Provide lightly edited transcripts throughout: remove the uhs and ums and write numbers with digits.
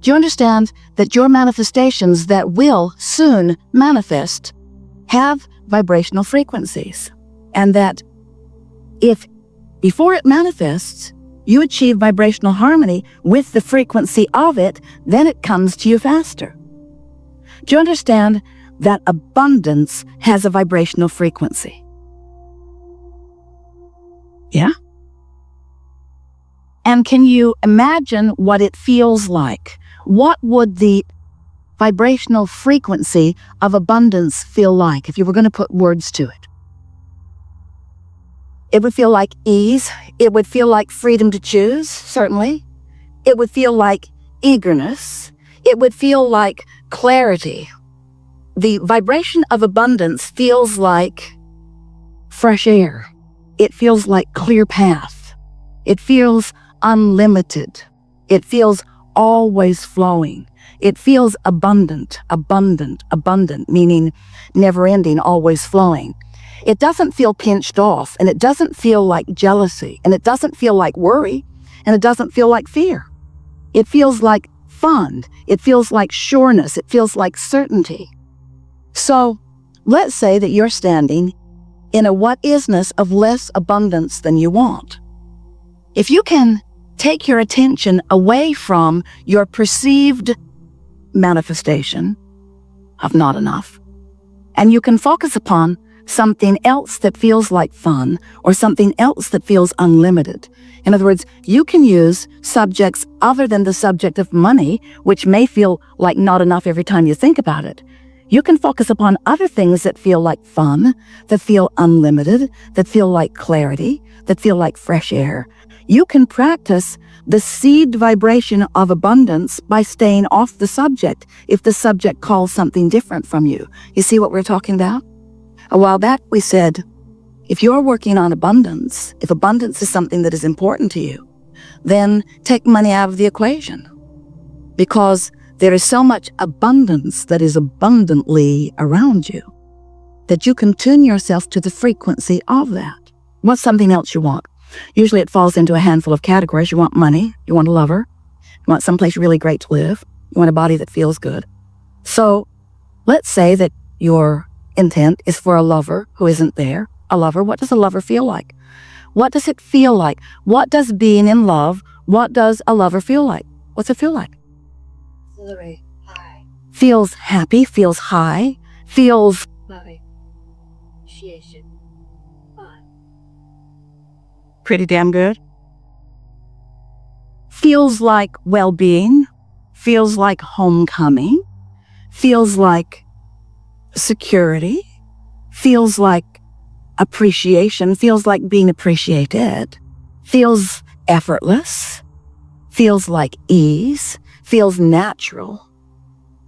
Do you understand that your manifestations that will soon manifest have vibrational frequencies? And that if before it manifests, you achieve vibrational harmony with the frequency of it, then it comes to you faster. Do you understand that abundance has a vibrational frequency? Yeah? And can you imagine what it feels like? What would the vibrational frequency of abundance feel like if you were going to put words to it? It would feel like ease. It would feel like freedom to choose, certainly. It would feel like eagerness. It would feel like clarity. The vibration of abundance feels like fresh air. It feels like clear path. It feels unlimited. It feels always flowing. It feels abundant, meaning never ending, always flowing. It doesn't feel pinched off, and it doesn't feel like jealousy, and it doesn't feel like worry, and it doesn't feel like fear. It feels like fun. It feels like sureness. It feels like certainty. So let's say that you're standing in a what-isness of less abundance than you want. If you can take your attention away from your perceived manifestation of not enough, and you can focus upon something else that feels like fun or something else that feels unlimited. In other words, you can use subjects other than the subject of money, which may feel like not enough every time you think about it. You can focus upon other things that feel like fun, that feel unlimited, that feel like clarity, that feel like fresh air. You can practice the seed vibration of abundance by staying off the subject if the subject calls something different from you. You see what we're talking about? A while back we said, if you're working on abundance, if abundance is something that is important to you, then take money out of the equation. Because there is so much abundance that is abundantly around you that you can tune yourself to the frequency of that. What's something else you want? Usually it falls into a handful of categories. You want money, you want a lover, you want someplace really great to live, you want a body that feels good. So let's say that your intent is for a lover who isn't there. A lover, what does a lover feel like? What does it feel like? What does being in love, what does a lover feel like? What's it feel like? Exhilarating, high. Feels happy, feels high, feels Loving. Appreciation. Fun. pretty damn good. Feels like well-being, feels like homecoming, feels like security, feels like appreciation, feels like being appreciated, feels effortless, feels like ease, feels natural,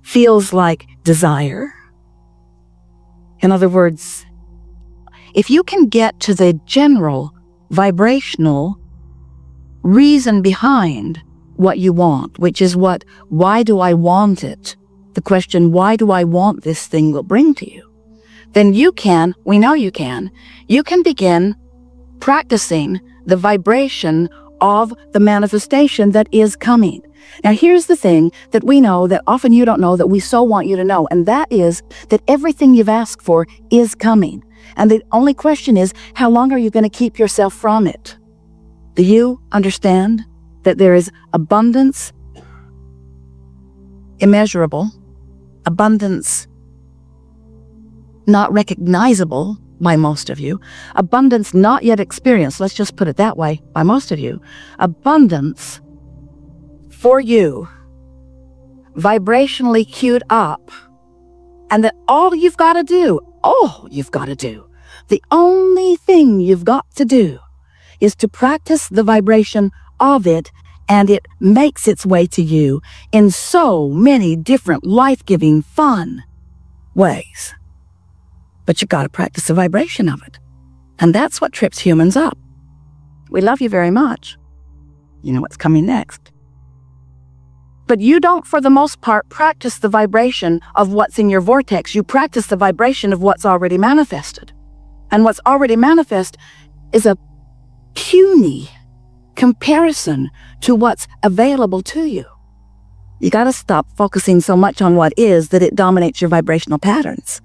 feels like desire. In other words, if you can get to the general vibrational reason behind what you want, which is why do I want it? The question, why do I want this thing will bring to you. Then we know you can begin practicing the vibration of the manifestation that is coming. Now, here's the thing that we know that often you don't know that we so want you to know, and that is that everything you've asked for is coming. And the only question is, how long are you going to keep yourself from it? Do you understand that there is abundance, immeasurable, abundance not recognizable by most of you, abundance not yet experienced, let's just put it that way, by most of you, abundance for you, vibrationally queued up, and that all you've got to do, the only thing you've got to do is to practice the vibration of it, and it makes its way to you in so many different life-giving, fun ways. But you've got to practice the vibration of it. And that's what trips humans up. We love you very much. You know what's coming next. But you don't, for the most part, practice the vibration of what's in your vortex. You practice the vibration of what's already manifested. And what's already manifest is a puny comparison to what's available to you. You got to stop focusing so much on what is that it dominates your vibrational patterns.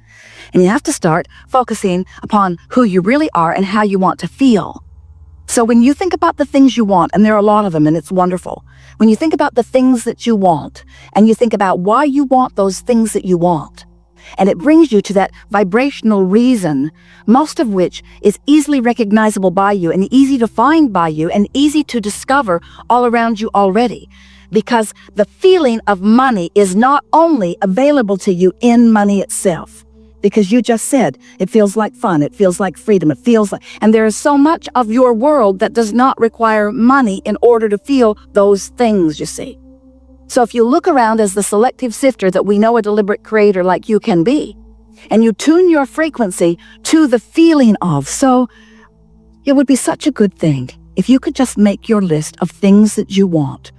And you have to start focusing upon who you really are and how you want to feel. So when you think about the things you want, and there are a lot of them, and it's wonderful. When you think about the things that you want, and you think about why you want those things that you want, and it brings you to that vibrational reason, most of which is easily recognizable by you and easy to find by you and easy to discover all around you already. Because the feeling of money is not only available to you in money itself, because you just said it feels like fun, it feels like freedom, it feels like, and there is so much of your world that does not require money in order to feel those things, you see. So if you look around as the selective sifter that we know a deliberate creator like you can be, and you tune your frequency to the feeling of, so it would be such a good thing if you could just make your list of things that you want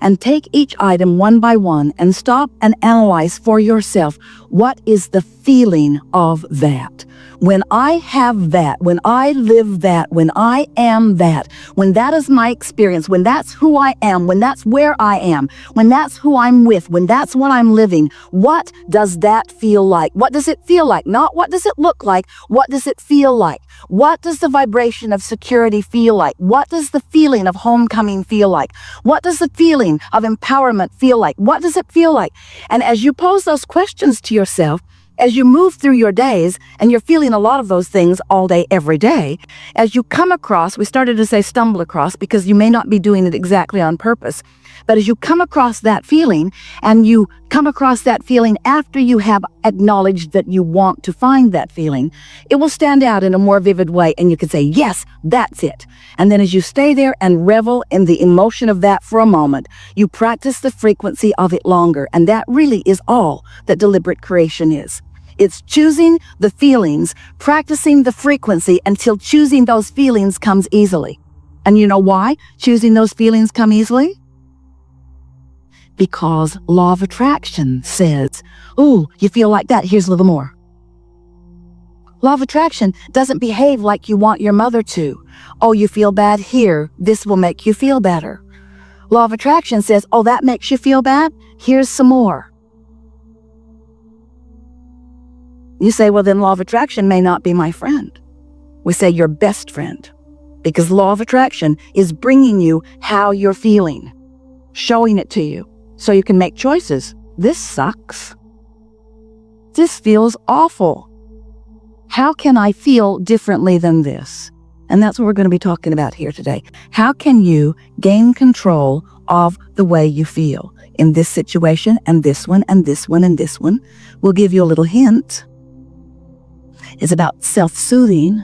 and take each item one by one and stop and analyze for yourself, what is the feeling of that? When I have that, when I live that, when I am that, when that is my experience, when that's who I am, when that's where I am, when that's who I'm with, when that's what I'm living, what does that feel like? What does it feel like? Not what does it look like? What does it feel like? What does the vibration of security feel like? What does the feeling of homecoming feel like? What does the feeling of empowerment feel like? What does it feel like? And as you pose those questions to yourself, as you move through your days, and you're feeling a lot of those things all day, every day, as you come across, we started to say stumble across because you may not be doing it exactly on purpose, but as you come across that feeling, and you come across that feeling after you have acknowledged that you want to find that feeling, it will stand out in a more vivid way, and you can say, yes, that's it. And then as you stay there and revel in the emotion of that for a moment, you practice the frequency of it longer, and that really is all that deliberate creation is. It's choosing the feelings, practicing the frequency until choosing those feelings comes easily. And you know why choosing those feelings come easily? Because law of attraction says, ooh, you feel like that, here's a little more. Law of attraction doesn't behave like you want your mother to. Oh, you feel bad here, this will make you feel better. Law of attraction says, oh, that makes you feel bad, here's some more. You say, well, then law of attraction may not be my friend. We say your best friend, because law of attraction is bringing you how you're feeling, showing it to you so you can make choices. This sucks. This feels awful. How can I feel differently than this? And that's what we're going to be talking about here today. How can you gain control of the way you feel in this situation and this one and this one and this one? We'll give you a little hint. It's about self-soothing.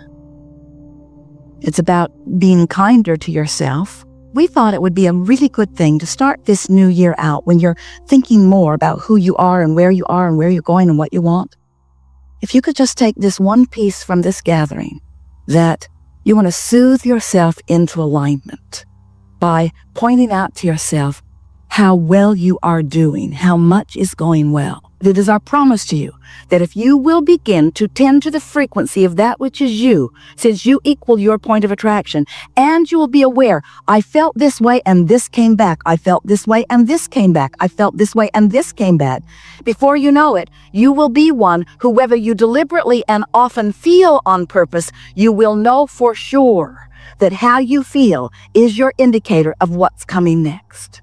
It's about being kinder to yourself. We thought it would be a really good thing to start this new year out when you're thinking more about who you are and where you're going and what you want. If you could just take this one piece from this gathering, that you want to soothe yourself into alignment by pointing out to yourself how well you are doing, how much is going well. It is our promise to you that if you will begin to tend to the frequency of that which is you, since you equal your point of attraction, and you will be aware, I felt this way and this came back. I felt this way and this came back. I felt this way and this came back. Before you know it, you will be one who, whether you deliberately and often feel on purpose, you will know for sure that how you feel is your indicator of what's coming next.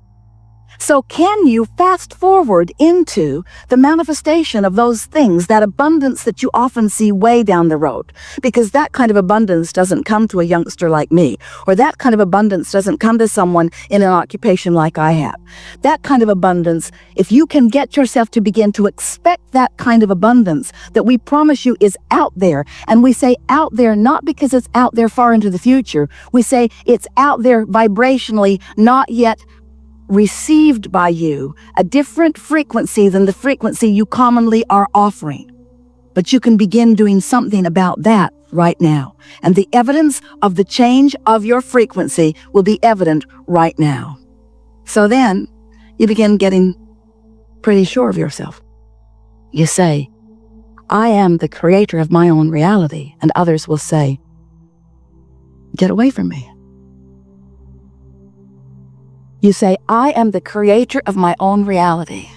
So can you fast forward into the manifestation of those things, that abundance that you often see way down the road? Because that kind of abundance doesn't come to a youngster like me, or that kind of abundance doesn't come to someone in an occupation like I have. That kind of abundance, if you can get yourself to begin to expect that kind of abundance that we promise you is out there, and we say out there not because it's out there far into the future, we say it's out there vibrationally, not yet received by you, a different frequency than the frequency you commonly are offering. But you can begin doing something about that right now. And the evidence of the change of your frequency will be evident right now. So then you begin getting pretty sure of yourself. You say, I am the creator of my own reality. And others will say, get away from me. You say, I am the creator of my own reality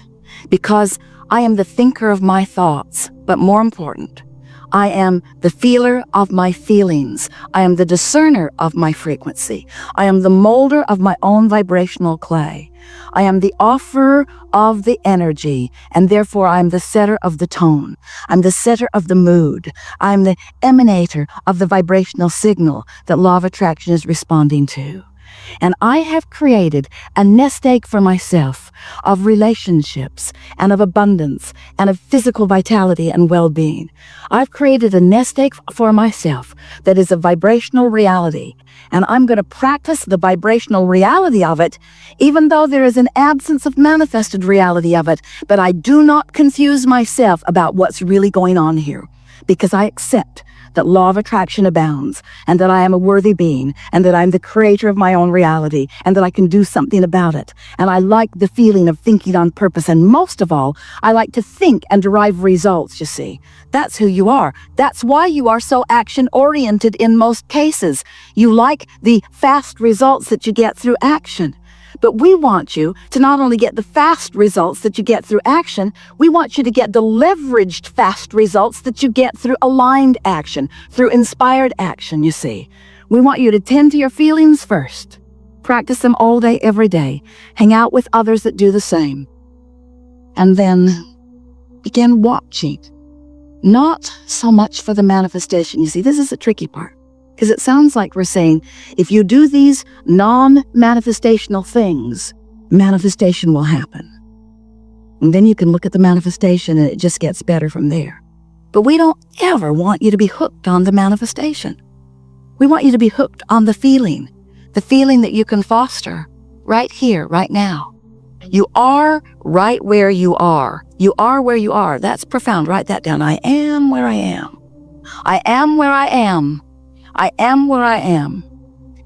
because I am the thinker of my thoughts. But more important, I am the feeler of my feelings. I am the discerner of my frequency. I am the molder of my own vibrational clay. I am the offerer of the energy, and therefore I am the setter of the tone. I'm the setter of the mood. I'm the emanator of the vibrational signal that law of attraction is responding to. And I have created a nest egg for myself of relationships and of abundance and of physical vitality and well-being. I've created a nest egg for myself that is a vibrational reality. And I'm going to practice the vibrational reality of it, even though there is an absence of manifested reality of it. But I do not confuse myself about what's really going on here, because I accept that law of attraction abounds, and that I am a worthy being, and that I'm the creator of my own reality, and that I can do something about it. And I like the feeling of thinking on purpose, and most of all, I like to think and derive results, you see. That's who you are. That's why you are so action-oriented in most cases. You like the fast results that you get through action. But we want you to not only get the fast results that you get through action, we want you to get the leveraged fast results that you get through aligned action, through inspired action, you see. We want you to tend to your feelings first. Practice them all day, every day. Hang out with others that do the same. And then begin watching. Not so much for the manifestation. You see, this is the tricky part. Because it sounds like we're saying, if you do these non-manifestational things, manifestation will happen. And then you can look at the manifestation and it just gets better from there. But we don't ever want you to be hooked on the manifestation. We want you to be hooked on the feeling that you can foster right here, right now. You are right where you are. You are where you are. That's profound. Write that down. I am where I am. I am where I am. I am where I am.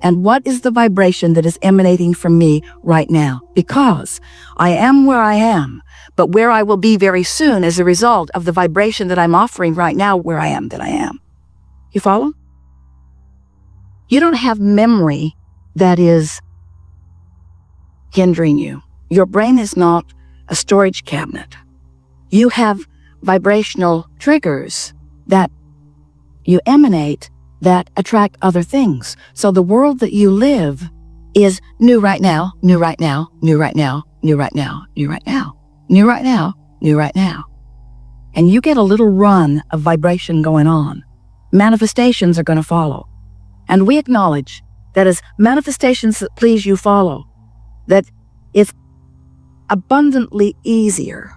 And what is the vibration that is emanating from me right now? Because I am where I am, but where I will be very soon as a result of the vibration that I'm offering right now where I am that I am. You follow? You don't have memory that is hindering you. Your brain is not a storage cabinet. You have vibrational triggers that you emanate that attract other things. So the world that you live is new right now, new right now, new right now, new right now, new right now, new right now, new right now. And you get a little run of vibration going on. Manifestations are going to follow. And we acknowledge that as manifestations that please you follow, that it's abundantly easier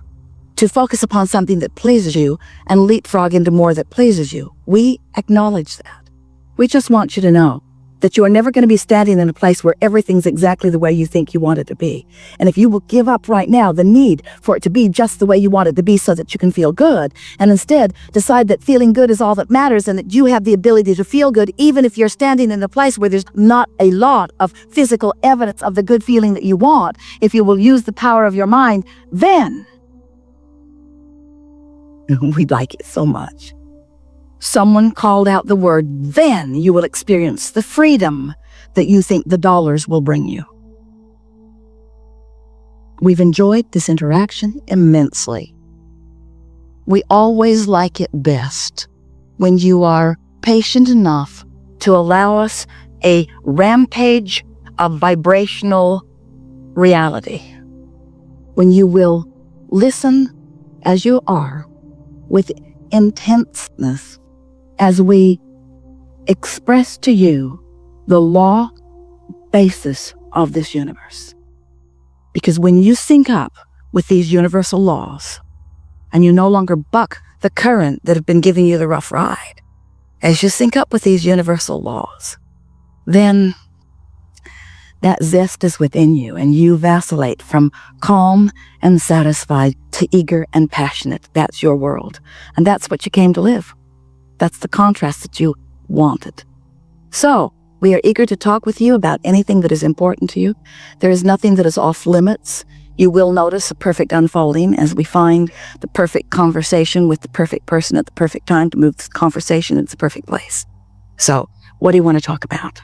to focus upon something that pleases you and leapfrog into more that pleases you. We acknowledge that. We just want you to know that you are never going to be standing in a place where everything's exactly the way you think you want it to be. And if you will give up right now the need for it to be just the way you want it to be so that you can feel good, and instead decide that feeling good is all that matters and that you have the ability to feel good even if you're standing in a place where there's not a lot of physical evidence of the good feeling that you want, if you will use the power of your mind, then we'd like it so much. Someone called out the word, then you will experience the freedom that you think the dollars will bring you. We've enjoyed this interaction immensely. We always like it best when you are patient enough to allow us a rampage of vibrational reality. When you will listen as you are with intenseness as we express to you the law basis of this universe. Because when you sync up with these universal laws and you no longer buck the current that have been giving you the rough ride, as you sync up with these universal laws, then that zest is within you and you vacillate from calm and satisfied to eager and passionate. That's your world. And that's what you came to live. That's the contrast that you wanted. So, we are eager to talk with you about anything that is important to you. There is nothing that is off limits. You will notice a perfect unfolding as we find the perfect conversation with the perfect person at the perfect time to move this conversation into the perfect place. So, what do you want to talk about?